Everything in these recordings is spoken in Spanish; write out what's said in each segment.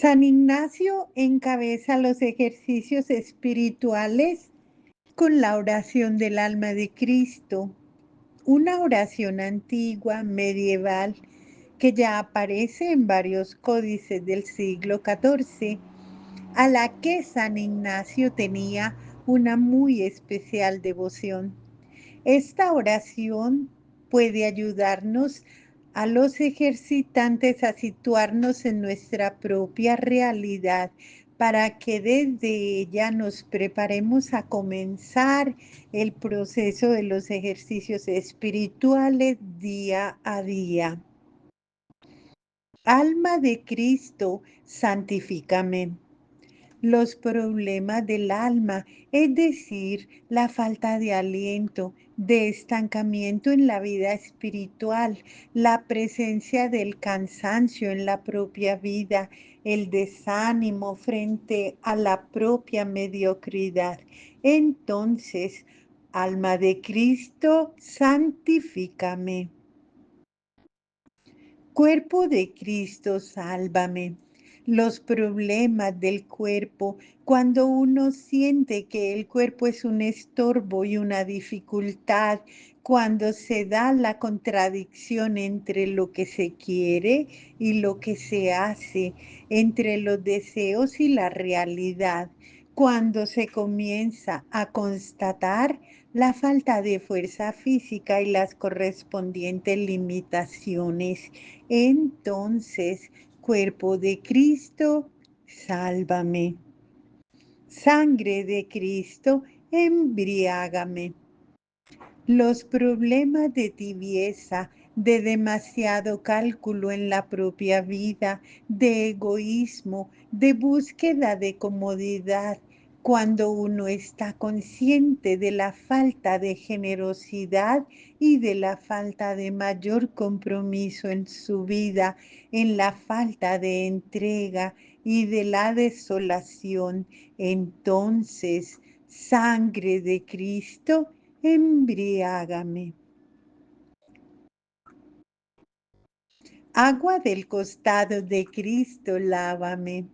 San Ignacio encabeza los ejercicios espirituales con la oración del alma de Cristo, una oración antigua, medieval, que ya aparece en varios códices del siglo XIV, a la que San Ignacio tenía una muy especial devoción. Esta oración puede ayudarnos a los ejercitantes a situarnos en nuestra propia realidad para que desde ella nos preparemos a comenzar el proceso de los ejercicios espirituales día a día. Alma de Cristo, santifícame. Los problemas del alma, es decir, la falta de aliento, de estancamiento en la vida espiritual, la presencia del cansancio en la propia vida, el desánimo frente a la propia mediocridad. Entonces, alma de Cristo, santifícame. Cuerpo de Cristo, sálvame. Los problemas del cuerpo, cuando uno siente que el cuerpo es un estorbo y una dificultad, cuando se da la contradicción entre lo que se quiere y lo que se hace, entre los deseos y la realidad, cuando se comienza a constatar la falta de fuerza física y las correspondientes limitaciones. Entonces, cuerpo de Cristo, sálvame. Sangre de Cristo, embriágame. Los problemas de tibieza, de demasiado cálculo en la propia vida, de egoísmo, de búsqueda de comodidad, cuando uno está consciente de la falta de generosidad y de la falta de mayor compromiso en su vida, en la falta de entrega y de la desolación, entonces, sangre de Cristo, embriágame. Agua del costado de Cristo, lávame.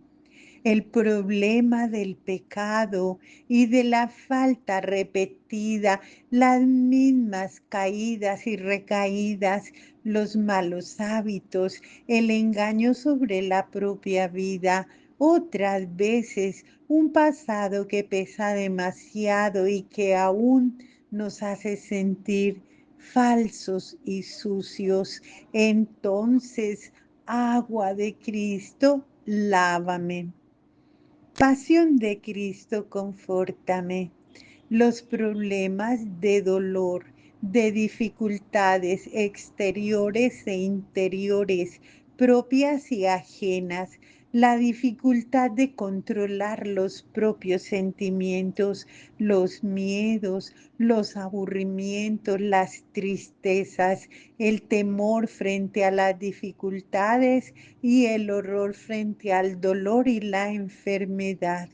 El problema del pecado y de la falta repetida, las mismas caídas y recaídas, los malos hábitos, el engaño sobre la propia vida, otras veces un pasado que pesa demasiado y que aún nos hace sentir falsos y sucios. Entonces, agua de Cristo, lávame. Pasión de Cristo, confórtame. Los problemas de dolor, de dificultades exteriores e interiores, propias y ajenas, la dificultad de controlar los propios sentimientos, los miedos, los aburrimientos, las tristezas, el temor frente a las dificultades y el horror frente al dolor y la enfermedad.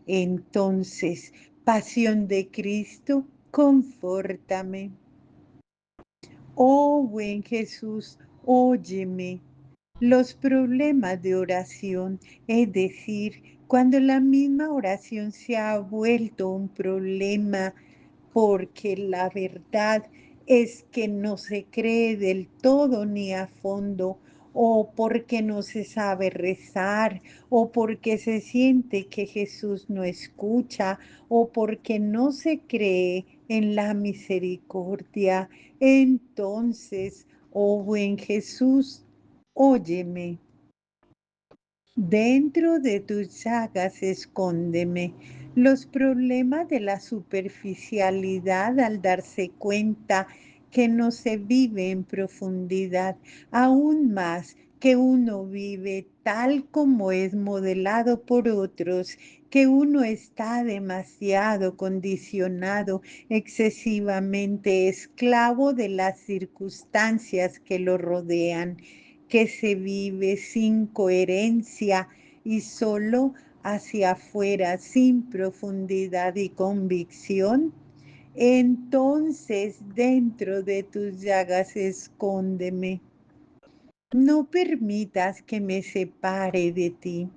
Entonces, pasión de Cristo, confórtame. Oh buen Jesús, óyeme. Los problemas de oración, es decir, cuando la misma oración se ha vuelto un problema porque la verdad es que no se cree del todo ni a fondo, o porque no se sabe rezar, o porque se siente que Jesús no escucha, o porque no se cree en la misericordia. Entonces, oh buen Jesús, óyeme. Dentro de tus llagas escóndeme. Los problemas de la superficialidad al darse cuenta que no se vive en profundidad, aún más que uno vive tal como es modelado por otros, que uno está demasiado condicionado, excesivamente esclavo de las circunstancias que lo rodean, que se vive sin coherencia y solo hacia afuera, sin profundidad y convicción, entonces dentro de tus llagas escóndeme. No permitas que me separe de ti.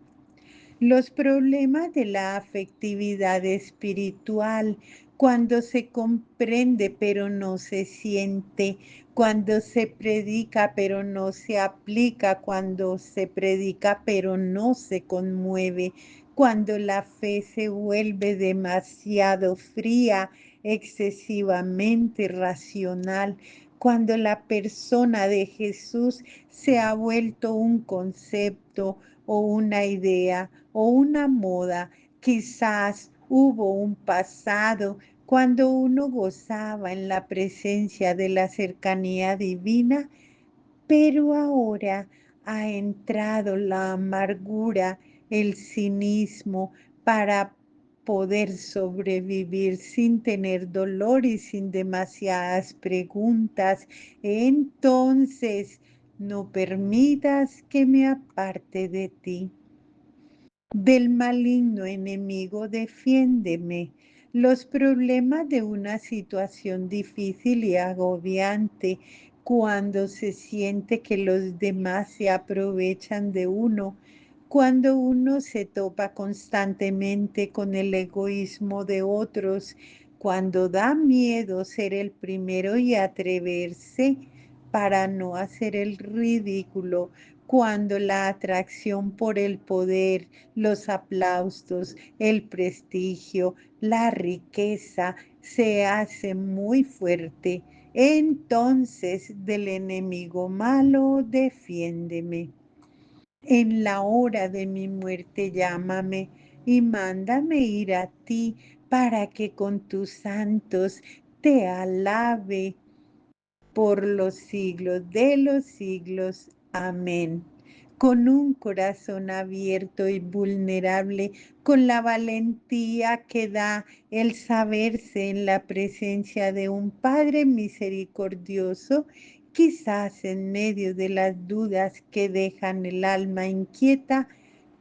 Los problemas de la afectividad espiritual, cuando se comprende pero no se siente, cuando se predica pero no se aplica, cuando se predica pero no se conmueve, cuando la fe se vuelve demasiado fría, excesivamente racional, cuando la persona de Jesús se ha vuelto un concepto o una idea o una moda. Quizás hubo un pasado cuando uno gozaba en la presencia de la cercanía divina, pero ahora ha entrado la amargura, el cinismo para poder sobrevivir sin tener dolor y sin demasiadas preguntas. Entonces, no permitas que me aparte de ti. Del maligno enemigo, defiéndeme. Los problemas de una situación difícil y agobiante, cuando se siente que los demás se aprovechan de uno, cuando uno se topa constantemente con el egoísmo de otros, cuando da miedo ser el primero y atreverse para no hacer el ridículo, cuando la atracción por el poder, los aplausos, el prestigio, la riqueza se hace muy fuerte. Entonces del enemigo malo, defiéndeme. En la hora de mi muerte llámame y mándame ir a ti para que con tus santos te alabe por los siglos de los siglos. Amén. Con un corazón abierto y vulnerable, con la valentía que da el saberse en la presencia de un Padre misericordioso, quizás en medio de las dudas que dejan el alma inquieta,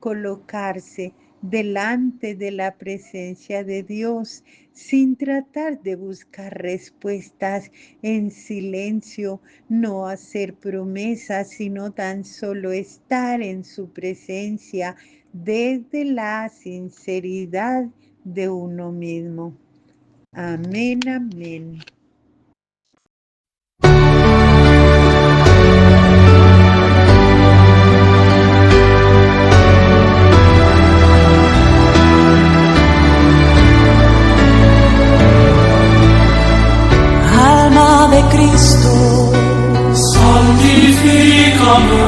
colocarse delante de la presencia de Dios sin tratar de buscar respuestas en silencio, no hacer promesas, sino tan solo estar en su presencia desde la sinceridad de uno mismo. Amén, amén. Alma de Cristo, santifícame.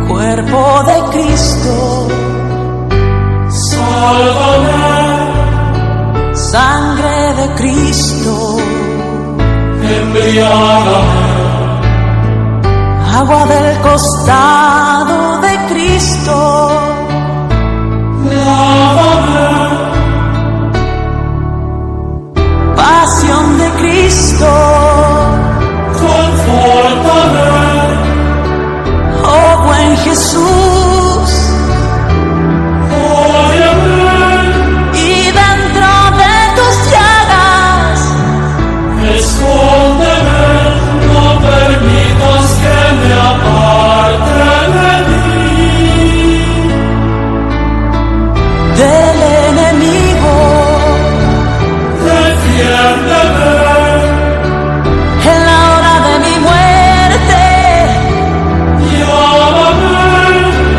cuerpo de Cristo, Sálvame. sangre de Cristo, Embriágame. agua del costado de Cristo, Lávame. pasión de Cristo, Confórtame. oh buen Jesús, Óyeme. y dentro de tus llagas, Escóndeme. No permitas que me aparte de ti. del enemigo, Defiéndeme. en la hora de mi muerte, Llámame.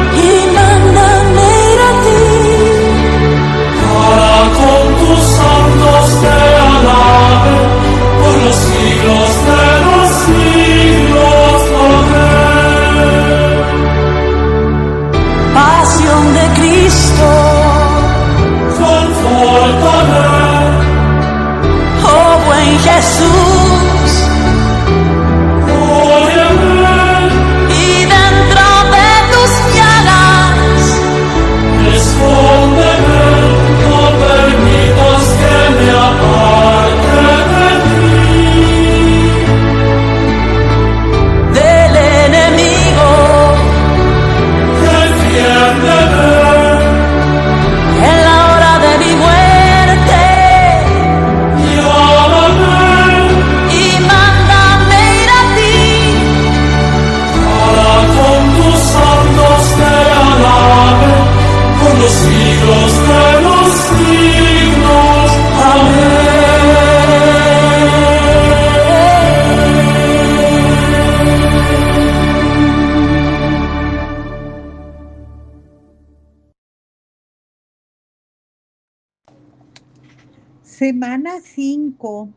Semana 5.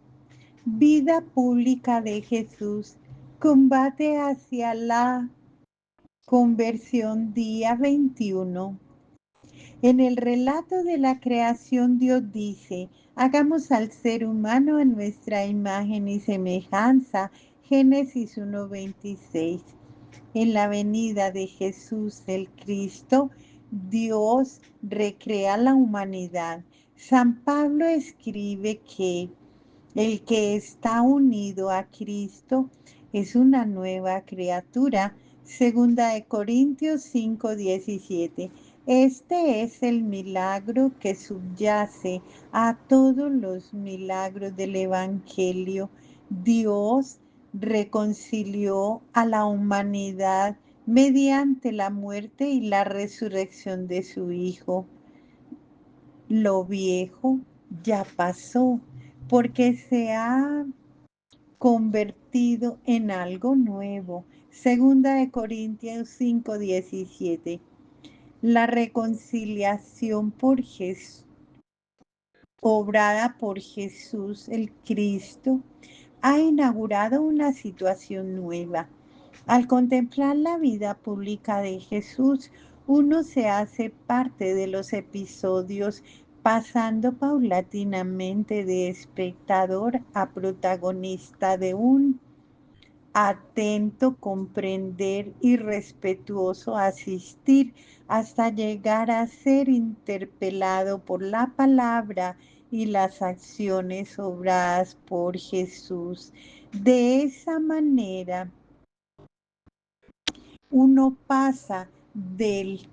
Vida pública de Jesús. Combate hacia la conversión, día 21. En el relato de la creación, Dios dice: hagamos al ser humano en nuestra imagen y semejanza. Génesis 1:26. En la venida de Jesús el Cristo, Dios recrea la humanidad. San Pablo escribe que el que está unido a Cristo es una nueva criatura. Segunda de Corintios 5:17. Este es el milagro que subyace a todos los milagros del Evangelio. Dios reconcilió a la humanidad mediante la muerte y la resurrección de su Hijo. Lo viejo ya pasó, porque se ha convertido en algo nuevo. Segunda de Corintios 5:17. La reconciliación por Jesús, obrada por Jesús el Cristo, ha inaugurado una situación nueva. Al contemplar la vida pública de Jesús, uno se hace parte de los episodios, pasando paulatinamente de espectador a protagonista de un atento comprender y respetuoso asistir, hasta llegar a ser interpelado por la palabra y las acciones obradas por Jesús. De esa manera, uno pasa del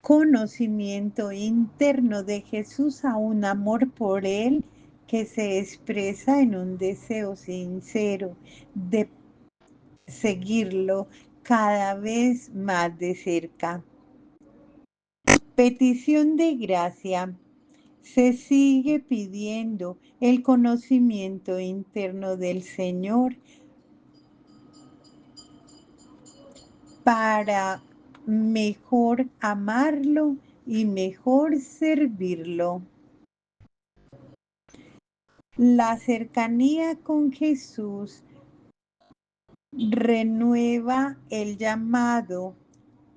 conocimiento interno de Jesús a un amor por Él que se expresa en un deseo sincero de seguirlo cada vez más de cerca. Petición de gracia. Se sigue pidiendo el conocimiento interno del Señor para mejor amarlo y mejor servirlo. La cercanía con Jesús renueva el llamado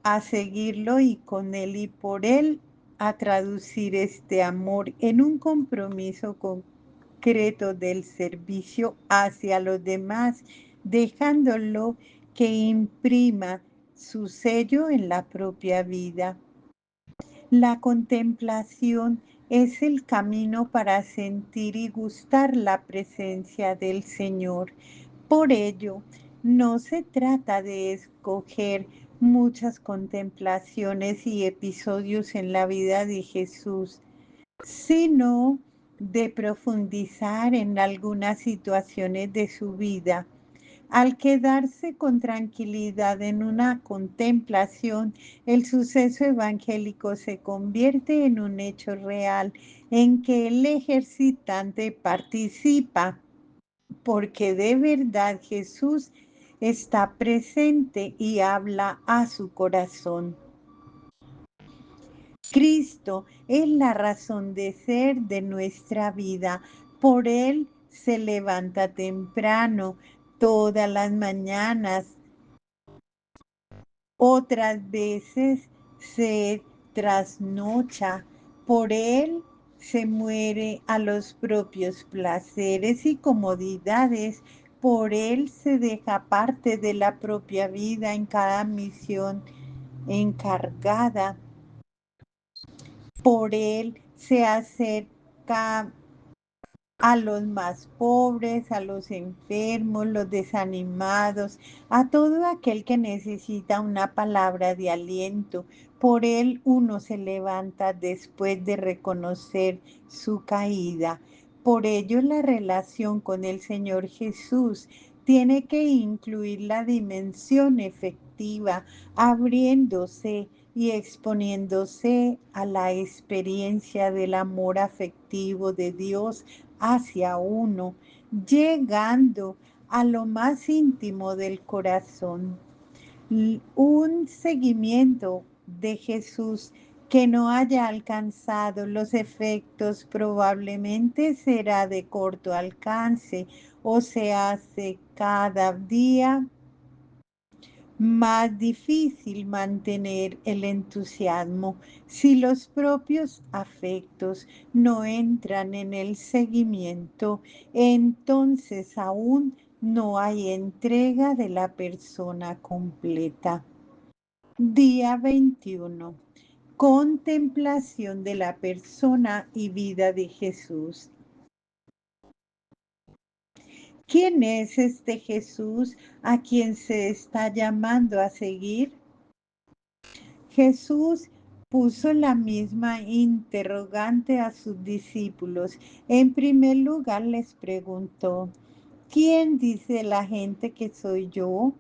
a seguirlo y con él y por él a traducir este amor en un compromiso concreto del servicio hacia los demás, dejándolo que imprima su sello en la propia vida. La contemplación es el camino para sentir y gustar la presencia del Señor. Por ello, no se trata de escoger muchas contemplaciones y episodios en la vida de Jesús, sino de profundizar en algunas situaciones de su vida. Al quedarse con tranquilidad en una contemplación, el suceso evangélico se convierte en un hecho real en que el ejercitante participa, porque de verdad Jesús está presente y habla a su corazón. Cristo es la razón de ser de nuestra vida. Por Él se levanta temprano todas las mañanas. Otras veces se trasnocha. Por Él se muere a los propios placeres y comodidades. Por Él se deja parte de la propia vida en cada misión encargada. Por Él se acerca a los más pobres, a los enfermos, los desanimados, a todo aquel que necesita una palabra de aliento. Por Él uno se levanta después de reconocer su caída. Por ello la relación con el Señor Jesús tiene que incluir la dimensión efectiva, abriéndose y exponiéndose a la experiencia del amor afectivo de Dios hacia uno, llegando a lo más íntimo del corazón. Un seguimiento de Jesús que no haya alcanzado los efectos probablemente será de corto alcance o se hace cada día más difícil mantener el entusiasmo si los propios afectos no entran en el seguimiento. Entonces aún no hay entrega de la persona completa. Día 21. Contemplación de la persona y vida de Jesús. ¿Quién es este Jesús a quien se está llamando a seguir? Jesús puso la misma interrogante a sus discípulos. En primer lugar les preguntó, ¿quién dice la gente que soy yo?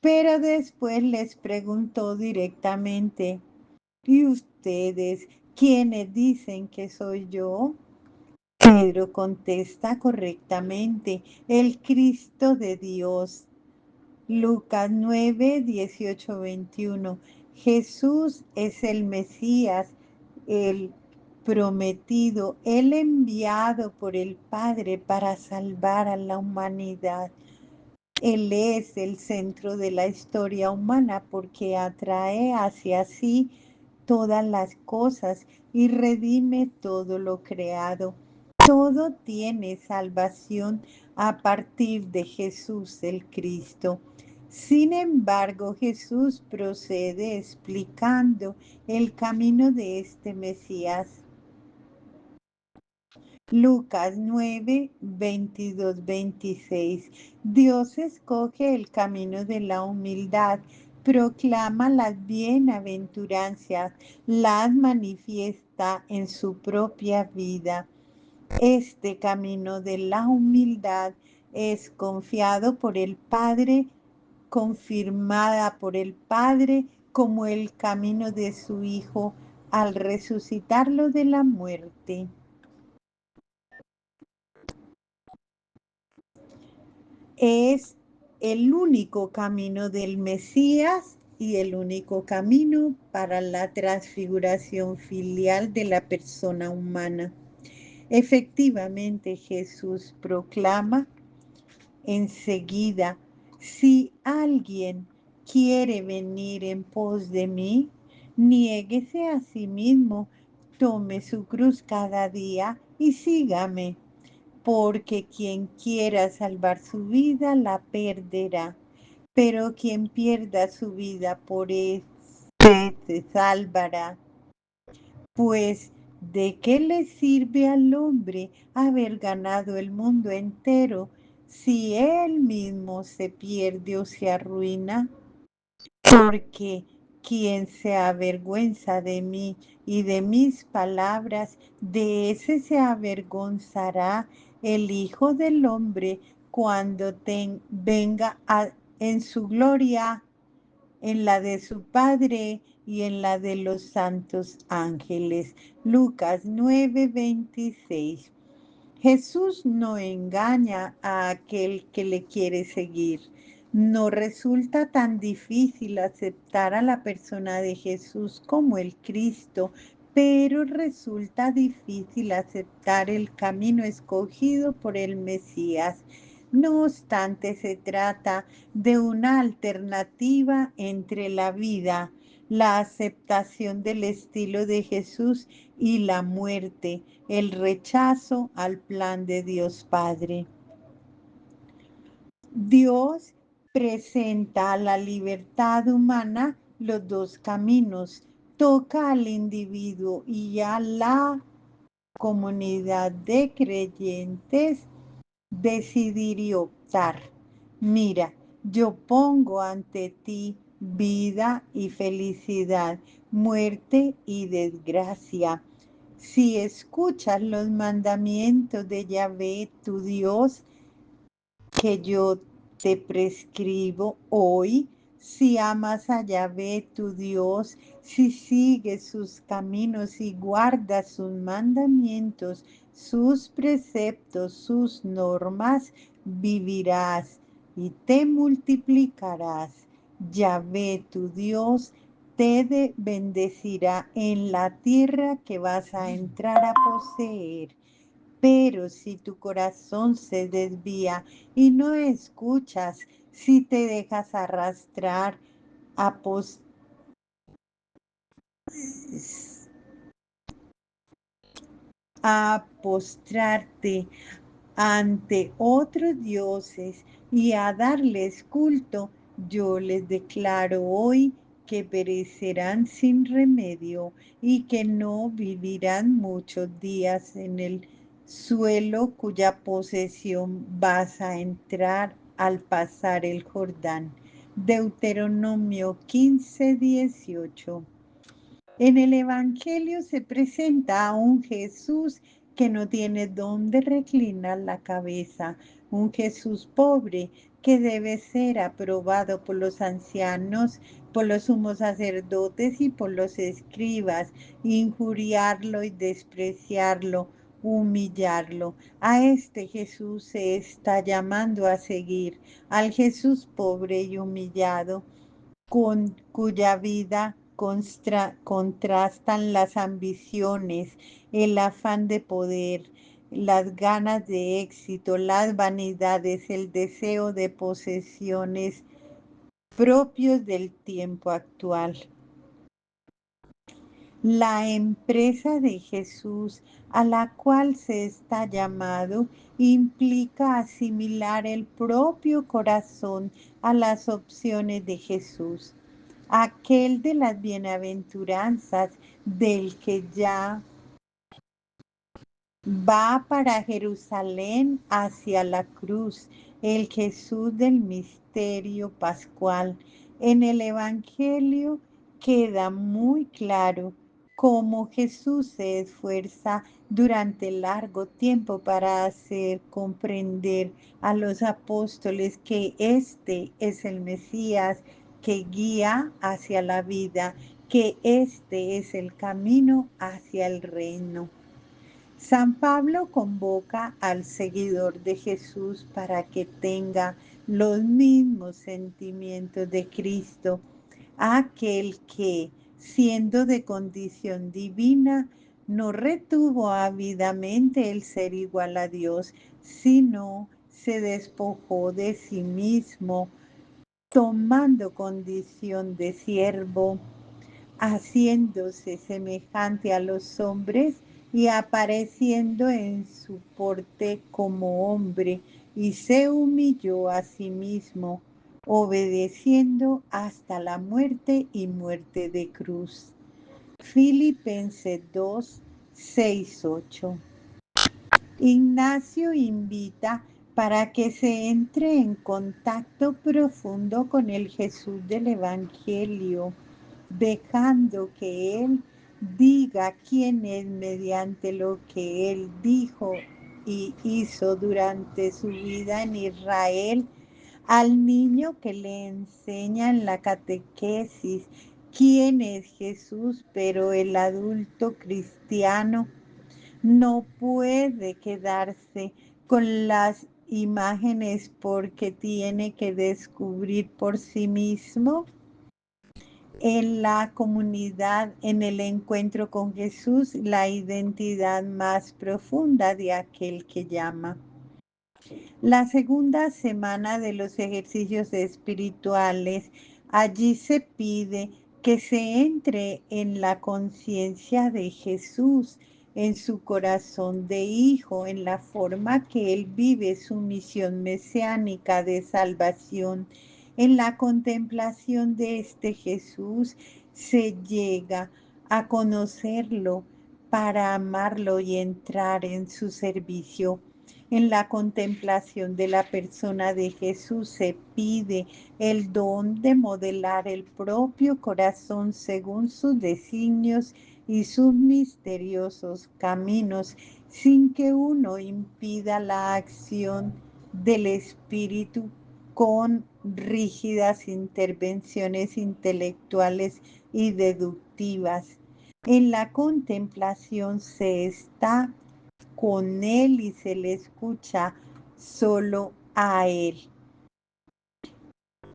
Pero después les preguntó directamente, ¿y ustedes quiénes dicen que soy yo? Pedro contesta correctamente, el Cristo de Dios. Lucas 9, 18, 21. Jesús es el Mesías, el prometido, el enviado por el Padre para salvar a la humanidad. Él es el centro de la historia humana porque atrae hacia sí todas las cosas y redime todo lo creado. Todo tiene salvación a partir de Jesús el Cristo. Sin embargo, Jesús procede explicando el camino de este Mesías. Lucas 9, 22, 26. Dios escoge el camino de la humildad, proclama las bienaventuranzas, las manifiesta en su propia vida. Este camino de la humildad es confiado por el Padre, confirmada por el Padre como el camino de su Hijo al resucitarlo de la muerte. Es el único camino del Mesías y el único camino para la transfiguración filial de la persona humana. Efectivamente, Jesús proclama enseguida, si alguien quiere venir en pos de mí, niéguese a sí mismo, tome su cruz cada día y sígame, porque quien quiera salvar su vida la perderá, pero quien pierda su vida por este se salvará. Pues, ¿de qué le sirve al hombre haber ganado el mundo entero si él mismo se pierde o se arruina? Porque quien se avergüenza de mí y de mis palabras, de ese se avergonzará el Hijo del Hombre cuando venga en su gloria, en la de su Padre y en la de los santos ángeles. Lucas 9:26. Jesús no engaña a aquel que le quiere seguir. No resulta tan difícil aceptar a la persona de Jesús como el Cristo, pero resulta difícil aceptar el camino escogido por el Mesías. No obstante, se trata de una alternativa entre la vida, la aceptación del estilo de Jesús y la muerte, el rechazo al plan de Dios Padre. Dios presenta a la libertad humana los dos caminos, toca al individuo y a la comunidad de creyentes decidir y optar. Mira, yo pongo ante ti vida y felicidad, muerte y desgracia. Si escuchas los mandamientos de Yahvé, tu Dios, que yo te prescribo hoy, si amas a Yahvé tu Dios, si sigues sus caminos y guardas sus mandamientos, sus preceptos, sus normas, vivirás y te multiplicarás. Yahvé tu Dios bendecirá en la tierra que vas a entrar a poseer. Pero si tu corazón se desvía y no escuchas, si te dejas arrastrar a, a postrarte ante otros dioses y a darles culto, yo les declaro hoy que perecerán sin remedio y que no vivirán muchos días en el suelo cuya posesión vas a entrar al pasar el Jordán. Deuteronomio 15:18. En el Evangelio se presenta a un Jesús que no tiene dónde reclinar la cabeza, un Jesús pobre que debe ser aprobado por los ancianos, por los sumos sacerdotes y por los escribas, injuriarlo y despreciarlo, humillarlo. A este Jesús se está llamando a seguir, al Jesús pobre y humillado con cuya vida contrastan las ambiciones, el afán de poder, las ganas de éxito, las vanidades, el deseo de posesiones propios del tiempo actual. La empresa de Jesús a la cual se está llamado implica asimilar el propio corazón a las opciones de Jesús, aquel de las bienaventuranzas del que ya va para Jerusalén hacia la cruz, el Jesús del misterio pascual. En el Evangelio queda muy claro cómo Jesús se esfuerza durante largo tiempo para hacer comprender a los apóstoles que este es el Mesías que guía hacia la vida, que este es el camino hacia el reino. San Pablo convoca al seguidor de Jesús para que tenga los mismos sentimientos de Cristo, aquel que, siendo de condición divina, no retuvo ávidamente el ser igual a Dios, sino se despojó de sí mismo, tomando condición de siervo, haciéndose semejante a los hombres y apareciendo en su porte como hombre, y se humilló a sí mismo, obedeciendo hasta la muerte y muerte de cruz. Filipenses 2, 6, 8. Ignacio invita para que se entre en contacto profundo con el Jesús del Evangelio, dejando que Él diga quién es mediante lo que Él dijo y hizo durante su vida en Israel, al niño que le enseña en la catequesis quién es Jesús, pero el adulto cristiano no puede quedarse con las imágenes porque tiene que descubrir por sí mismo en la comunidad, en el encuentro con Jesús, la identidad más profunda de aquel que llama. La segunda semana de los ejercicios espirituales, allí se pide que se entre en la conciencia de Jesús, en su corazón de hijo, en la forma que él vive su misión mesiánica de salvación. En la contemplación de este Jesús se llega a conocerlo para amarlo y entrar en su servicio. En la contemplación de la persona de Jesús se pide el don de modelar el propio corazón según sus designios y sus misteriosos caminos, sin que uno impida la acción del Espíritu con rígidas intervenciones intelectuales y deductivas. En la contemplación se está con Él y se le escucha solo a Él.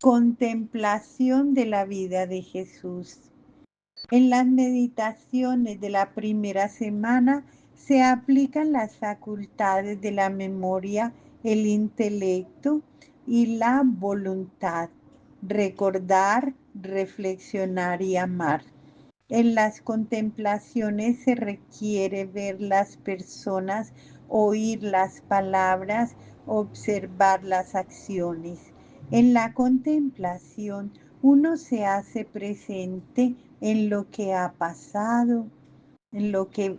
Contemplación de la vida de Jesús. En las meditaciones de la primera semana se aplican las facultades de la memoria, el intelecto y la voluntad. Recordar, reflexionar y amar. En las contemplaciones se requiere ver las personas, oír las palabras, observar las acciones. En la contemplación uno se hace presente en lo que ha pasado, en lo que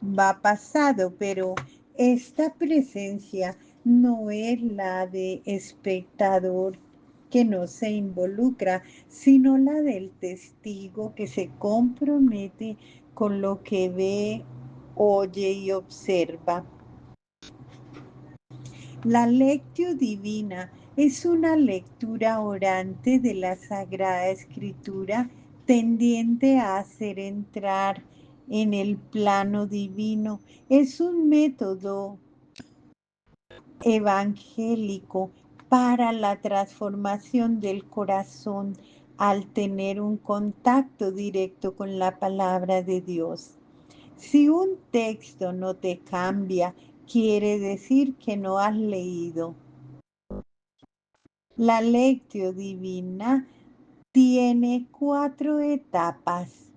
va pasado, pero esta presencia no es la de espectador que no se involucra, sino la del testigo que se compromete con lo que ve, oye y observa. La lectio divina es una lectura orante de la Sagrada Escritura tendiente a hacer entrar en el plano divino. Es un método evangélico para la transformación del corazón al tener un contacto directo con la palabra de Dios. Si un texto no te cambia, quiere decir que no has leído. La lectio divina tiene 4 etapas.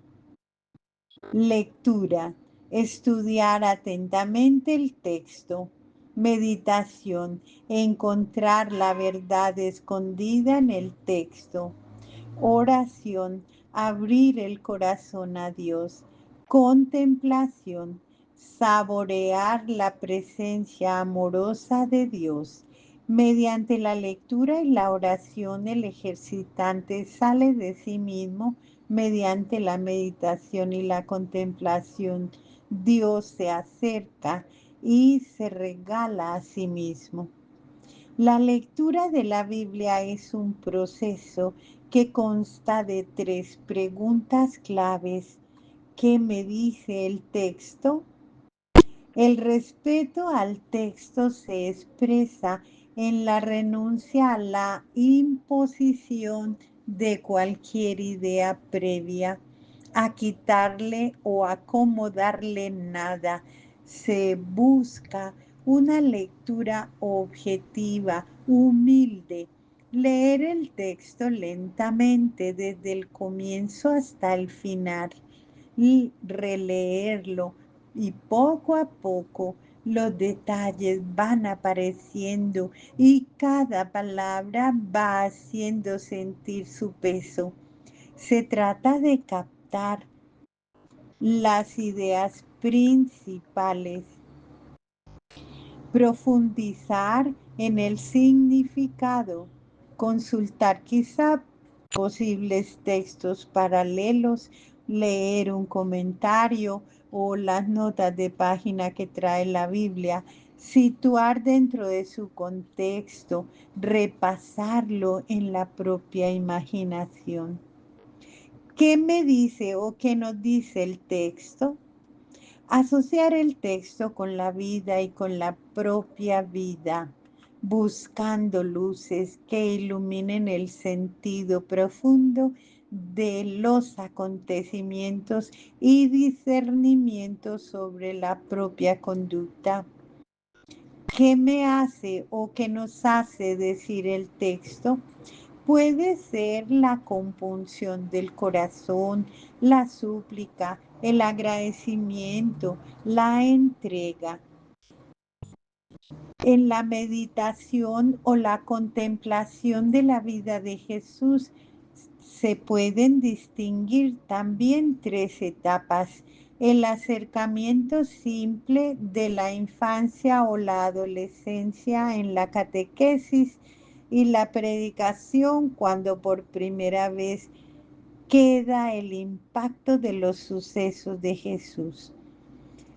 Lectura. Estudiar atentamente el texto. Meditación. Encontrar la verdad escondida en el texto. Oración. Abrir el corazón a Dios. Contemplación. Saborear la presencia amorosa de Dios. Mediante la lectura y la oración, el ejercitante sale de sí mismo. Mediante la meditación y la contemplación, Dios se acerca y se regala a sí mismo. La lectura de la Biblia es un proceso que consta de 3 preguntas claves. ¿Qué me dice el texto? El respeto al texto se expresa en la renuncia a la imposición de cualquier idea previa, a quitarle o acomodarle nada. Se busca una lectura objetiva, humilde. Leer el texto lentamente desde el comienzo hasta el final y releerlo y poco a poco los detalles van apareciendo y cada palabra va haciendo sentir su peso. Se trata de captar las ideas principales, profundizar en el significado, consultar quizá posibles textos paralelos, leer un comentario o las notas de página que trae la Biblia, situar dentro de su contexto, repasarlo en la propia imaginación. ¿Qué me dice o qué nos dice el texto? Asociar el texto con la vida y con la propia vida, buscando luces que iluminen el sentido profundo de los acontecimientos y discernimiento sobre la propia conducta. ¿Qué me hace o qué nos hace decir el texto? Puede ser la compunción del corazón, la súplica, el agradecimiento, la entrega. En la meditación o la contemplación de la vida de Jesús se pueden distinguir también 3 etapas. El acercamiento simple de la infancia o la adolescencia en la catequesis y la predicación cuando por primera vez queda el impacto de los sucesos de Jesús.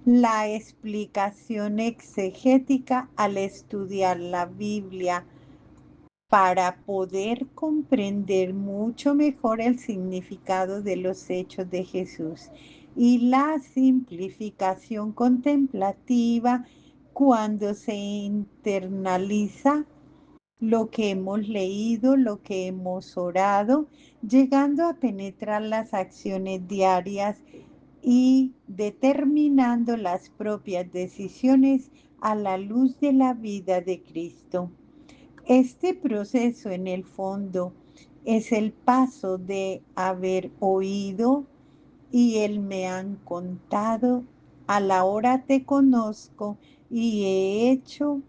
La explicación exegética al estudiar la Biblia para poder comprender mucho mejor el significado de los hechos de Jesús. Y la simplificación contemplativa cuando se internaliza lo que hemos leído, lo que hemos orado, llegando a penetrar las acciones diarias y determinando las propias decisiones a la luz de la vida de Cristo. Este proceso, en el fondo, es el paso de haber oído y él me han contado, a la hora te conozco y he hecho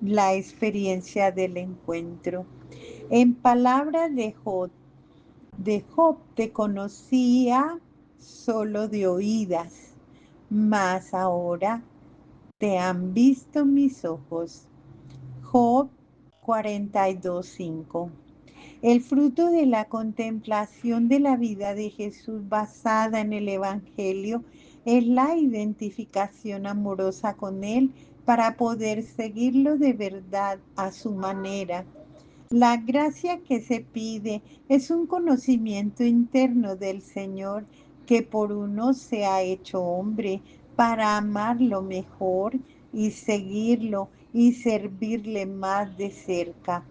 la experiencia del encuentro. En palabras de Job te conocía solo de oídas, mas ahora te han visto mis ojos. Job 42:5. El fruto de la contemplación de la vida de Jesús basada en el Evangelio es la identificación amorosa con Él para poder seguirlo de verdad a su manera. La gracia que se pide es un conocimiento interno del Señor que por uno se ha hecho hombre para amarlo mejor y seguirlo y servirle más de cerca.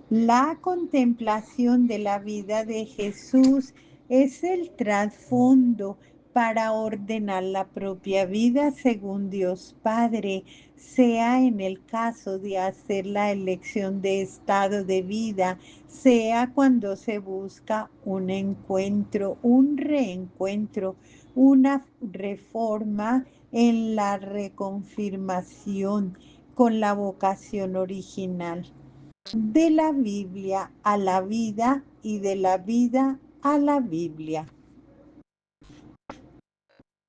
La contemplación de la vida de Jesús es el trasfondo para ordenar la propia vida según Dios Padre, sea en el caso de hacer la elección de estado de vida, sea cuando se busca un encuentro, un reencuentro, una reforma en la reconfirmación con la vocación original. De la Biblia a la vida y de la vida a la Biblia.